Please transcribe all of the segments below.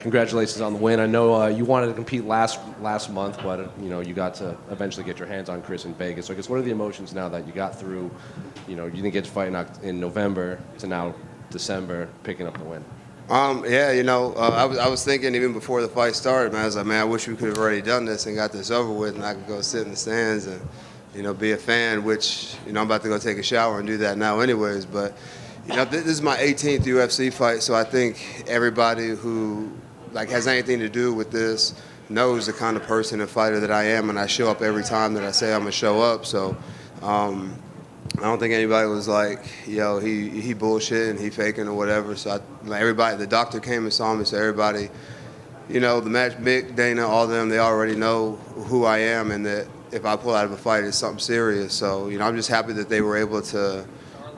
Congratulations on the win. I know you wanted to compete last month, but you got to eventually get your hands on Chris in Vegas. So I guess what are the emotions now that you got through? You didn't get to fight in November to now December, picking up the win. I was thinking even before the fight started, man. I was like, man, I wish we could have already done this and got this over with, and I could go sit in the stands and be a fan. Which I'm about to go take a shower and do that now, anyways. But this is my 18th UFC fight, so I think everybody who has anything to do with this knows the kind of person and fighter that I am, and I show up every time that I say I'm gonna show up. So I don't think anybody was like, yo, he bullshitting, he faking or whatever. So everybody, the doctor came and saw me, so everybody, the match, Mick, Dana, all of them, they already know who I am, and that if I pull out of a fight, it's something serious. So I'm just happy that they were able to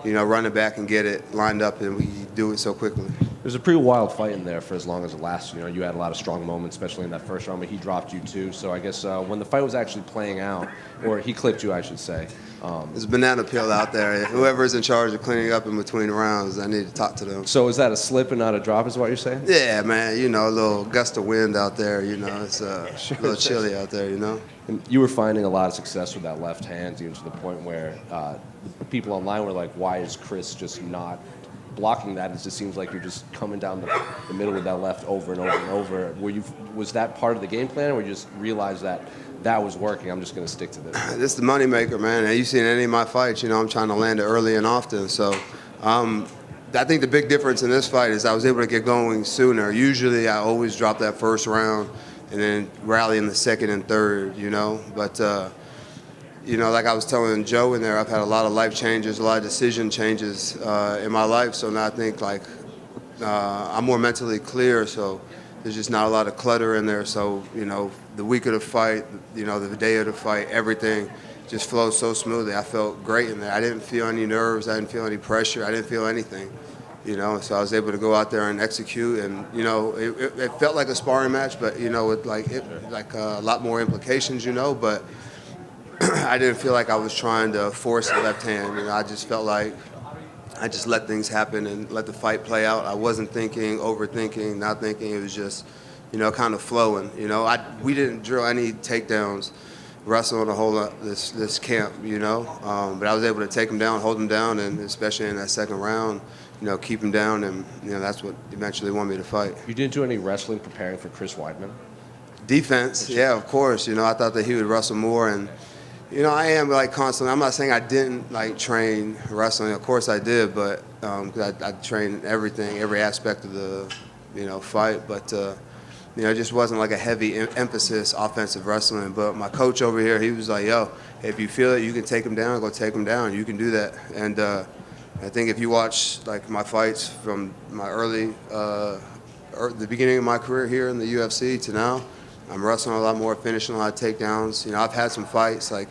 run it back and get it lined up, and we do it so quickly. There's a pretty wild fight in there for as long as it lasted. You had a lot of strong moments, especially in that first round, but he dropped you too. So I guess when the fight was actually playing out, or he clipped you, I should say. There's a banana peel out there. Whoever's in charge of cleaning up in between rounds, I need to talk to them. So is that a slip and not a drop is what you're saying? Yeah, man. A little gust of wind out there. It's a little chilly out there, And you were finding a lot of success with that left hand, even to the point where people online were like, why is Chris just not blocking that? It just seems like you're just coming down the middle with that left over and over and over. Was that part of the game plan, or you just realized that was working? I'm just going to stick to this. This is the moneymaker, man. And you see in any of my fights, I'm trying to land it early and often. So I think the big difference in this fight is I was able to get going sooner. Usually I always drop that first round and then rally in the second and third, But like I was telling Joe in there, I've had a lot of life changes, a lot of decision changes in my life. So now I think I'm more mentally clear. So there's just not a lot of clutter in there. So the week of the fight, the day of the fight, everything just flows so smoothly. I felt great in there. I didn't feel any nerves. I didn't feel any pressure. I didn't feel anything. So I was able to go out there and execute, and it felt like a sparring match, but with a lot more implications, but. I didn't feel like I was trying to force the left hand. I just felt like I just let things happen and let the fight play out. I wasn't thinking, overthinking, not thinking. It was just, kind of flowing. We didn't drill any takedowns, wrestling a whole lot this camp. But I was able to take him down, hold him down, and especially in that second round, keep him down, and that's what eventually won me the fight. You didn't do any wrestling preparing for Chris Weidman? Defense, yeah, of course. I thought that he would wrestle more, and. I am constantly. I'm not saying I didn't train wrestling. Of course I did, but I trained everything, every aspect of the fight. But it just wasn't a heavy emphasis offensive wrestling. But my coach over here, he was like, "Yo, if you feel it, you can take him down. Go take him down. You can do that." And I think if you watch my fights from my the beginning of my career here in the UFC to now. I'm wrestling a lot more, finishing a lot of takedowns. I've had some fights like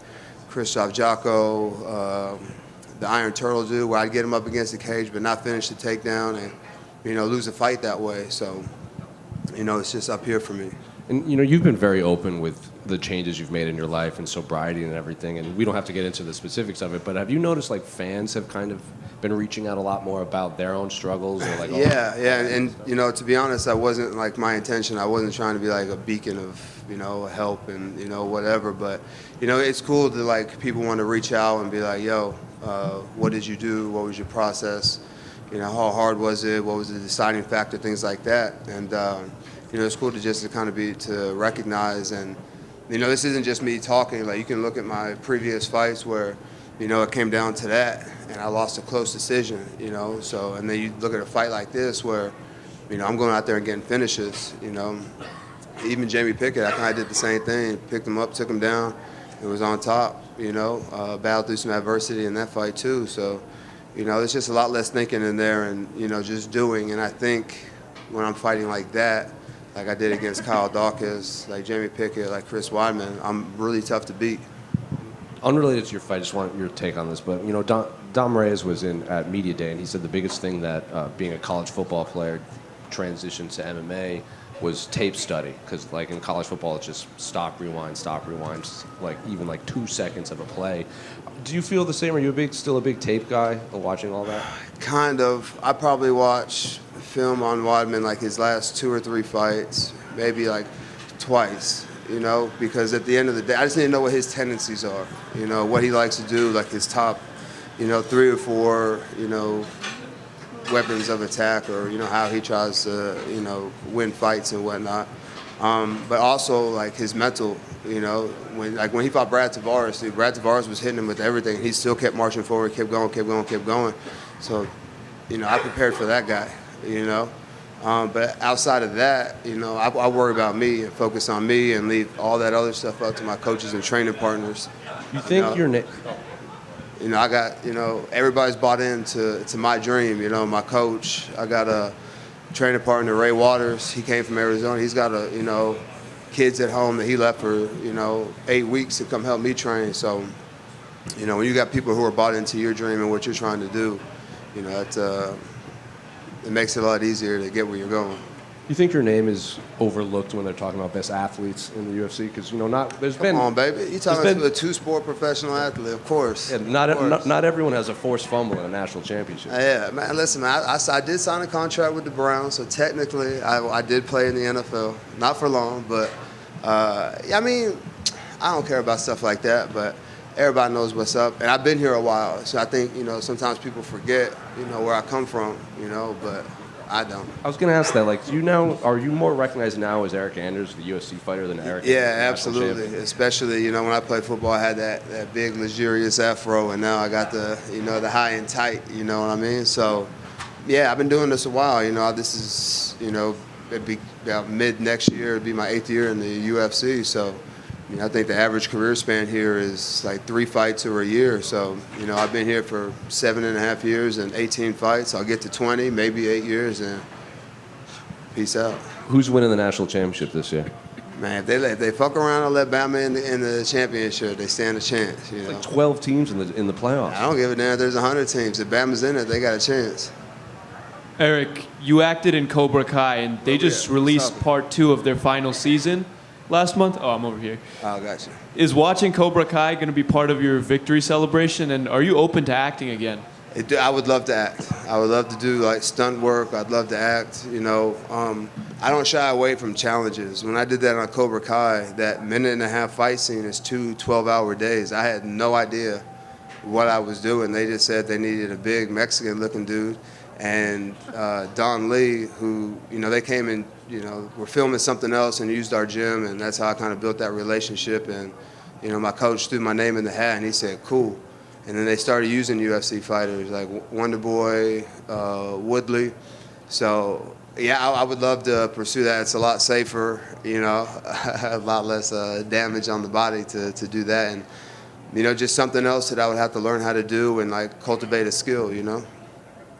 Krzysztof Jocko, the Iron Turtle dude, where I'd get him up against the cage but not finish the takedown and, lose a fight that way. So, it's just up here for me. And, you've been very open with the changes you've made in your life and sobriety and everything, and we don't have to get into the specifics of it, but have you noticed, fans have kind of been reaching out a lot more about their own struggles? Or Yeah, and, to be honest, that wasn't, my intention. I wasn't trying to be, a beacon of, help and, whatever, but, it's cool to, people want to reach out and be like, yo, what did you do? What was your process? How hard was it? What was the deciding factor? Things like that. And, it's cool to recognize, and this isn't just me talking. You can look at my previous fights where it came down to that, and I lost a close decision. So and then you look at a fight like this where I'm going out there and getting finishes. Even Jamie Pickett, I kind of did the same thing. Picked him up, took him down, and was on top. Battled through some adversity in that fight too. So there's just a lot less thinking in there, and just doing. And I think when I'm fighting like that, like I did against Kyle Dawkins, like Jamie Pickett, like Chris Weidman, I'm really tough to beat. Unrelated to your fight, I just want your take on this, but Dom Reyes was at Media Day, and he said the biggest thing that being a college football player transitioned to MMA was tape study, because in college football it's just stop, rewind, even 2 seconds of a play. Do you feel the same? Are you still a big tape guy, watching all that? Kind of. I probably watch film on Weidman like his last 2 or 3 fights, maybe like twice, you know, because at the end of the day, I just need to know what his tendencies are, you know, what he likes to do, like his top, you know, 3 or 4, you know, weapons of attack, or, you know, how he tries to, you know, win fights and whatnot. But also like his mental, you know, when he fought Brad Tavares, dude, Brad Tavares was hitting him with everything. He still kept marching forward, kept going. So, you know, I prepared for that guy, you know. But outside of that, you know, I worry about me and focus on me and leave all that other stuff up to my coaches and training partners. You think your name? You know, I got, you know, everybody's bought into my dream, you know, my coach. I got a training partner, Ray Waters. He came from Arizona. He's got you know, kids at home that he left for, you know, 8 weeks to come help me train. So, you know, when you got people who are bought into your dream and what you're trying to do, you know, it makes it a lot easier to get where you're going. You think your name is overlooked when they're talking about best athletes in the UFC? Because, you know, there's been... Come on, baby. You're talking about a 2-sport professional athlete, of course. Yeah, not everyone has a forced fumble in a national championship. Yeah, man, listen, man, I did sign a contract with the Browns, so technically I did play in the NFL. Not for long, but, I mean, I don't care about stuff like that, but everybody knows what's up. And I've been here a while, so I think, you know, sometimes people forget, you know, where I come from, you know, but I don't. I was going to ask that, like, are you more recognized now as Eryk Anders, the UFC fighter, than Eryk? Yeah, absolutely. Especially, you know, when I played football, I had that big, luxurious afro, and now I got the, you know, the high and tight, you know what I mean? So, yeah, I've been doing this a while. You know, this is, you know, it'd be about mid next year, it'd be my 8th year in the UFC. So, you know, I think the average career span here is like 3 fights or a year. So, you know, I've been here for 7.5 years and 18 fights. I'll get to 20, maybe 8 years, and peace out. Who's winning the national championship this year? Man, if they fuck around and let Bama in the championship, they stand a chance. You know? Like 12 teams in the playoffs. I don't give a damn if there's 100 teams. If Bama's in it, they got a chance. Eryk, you acted in Cobra Kai, and they just released part 2 of their final season last month. Oh, I'm over here. Oh, gotcha. Is watching Cobra Kai going to be part of your victory celebration, and are you open to acting again? I would love to act. I would love to do like stunt work. I'd love to act. You know, I don't shy away from challenges. When I did that on Cobra Kai, that 1.5-minute fight scene is 2 12-hour days. I had no idea what I was doing. They just said they needed a big Mexican-looking dude, and Don Lee, who, you know, they came and, you know, were filming something else and used our gym, and that's how I kind of built that relationship. And, you know, my coach threw my name in the hat, and he said, cool. And then they started using UFC fighters like Wonder Boy, Woodley. So, yeah, I would love to pursue that. It's a lot safer, you know, a lot less damage on the body to do that. And, you know, just something else that I would have to learn how to do and, like, cultivate a skill, you know.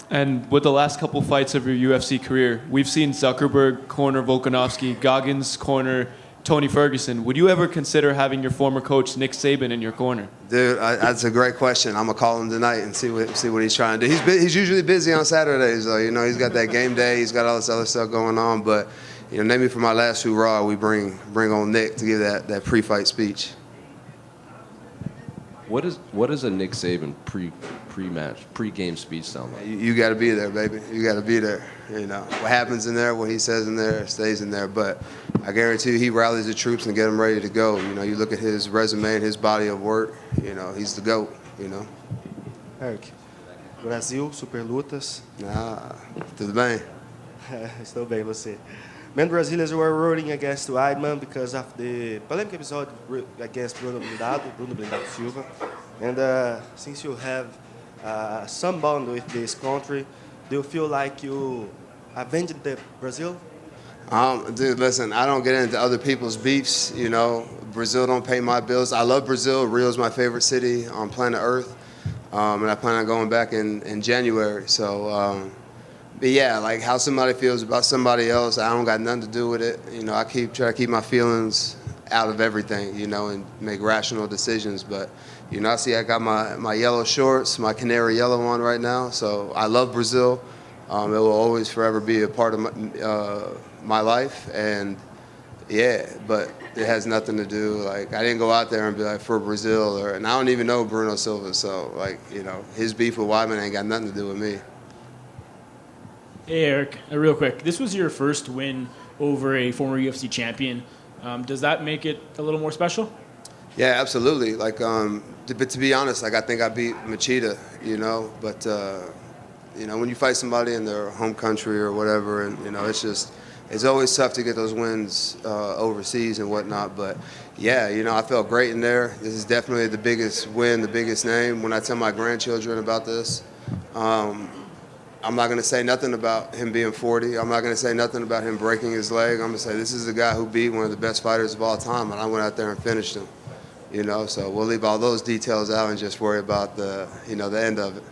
And with the last couple fights of your UFC career, we've seen Zuckerberg corner Volkanovski, Goggins corner Tony Ferguson. Would you ever consider having your former coach Nick Saban in your corner? Dude, that's a great question. I'm gonna call him tonight and see what he's trying to do. He's usually busy on Saturdays, though. You know, he's got that game day. He's got all this other stuff going on. But, you know, maybe for my last hoorah, we bring on Nick to give that pre-fight speech. What is a Nick Saban pre-game speech sound like? You got to be there, baby. You got to be there. You know what happens in there, what he says in there, stays in there. But I guarantee you, he rallies the troops and get them ready to go. You know, you look at his resume and his body of work. You know, he's the GOAT. You know. Eryk, Brasil, super lutas. Tudo bem? Estou bem, você. Men Brazilians were rooting against Weidman because of the polemic episode against Bruno Blindado Silva. And since you have some bond with this country, do you feel like you avenged Brazil? Dude, listen, I don't get into other people's beefs. You know, Brazil don't pay my bills. I love Brazil. Rio is my favorite city on planet Earth. And I plan on going back in January. So, but yeah, like how somebody feels about somebody else, I don't got nothing to do with it. You know, I try to keep my feelings out of everything, you know, and make rational decisions. But, you know, I got my yellow shorts, my canary yellow one right now. So I love Brazil. It will always forever be a part of my life. And yeah, but it has nothing to do, like, I didn't go out there and be like, for Brazil, and I don't even know Bruno Silva. So, like, you know, his beef with Weidman ain't got nothing to do with me. Hey, Eryk, real quick. This was your first win over a former UFC champion. Does that make it a little more special? Yeah, absolutely. Like, but to be honest, like I think I beat Machida, you know. But you know, when you fight somebody in their home country or whatever, and you know, it's always tough to get those wins overseas and whatnot. But yeah, you know, I felt great in there. This is definitely the biggest win, the biggest name. When I tell my grandchildren about this, I'm not going to say nothing about him being 40. I'm not going to say nothing about him breaking his leg. I'm going to say this is the guy who beat one of the best fighters of all time, and I went out there and finished him. You know, so we'll leave all those details out and just worry about the, you know, the end of it.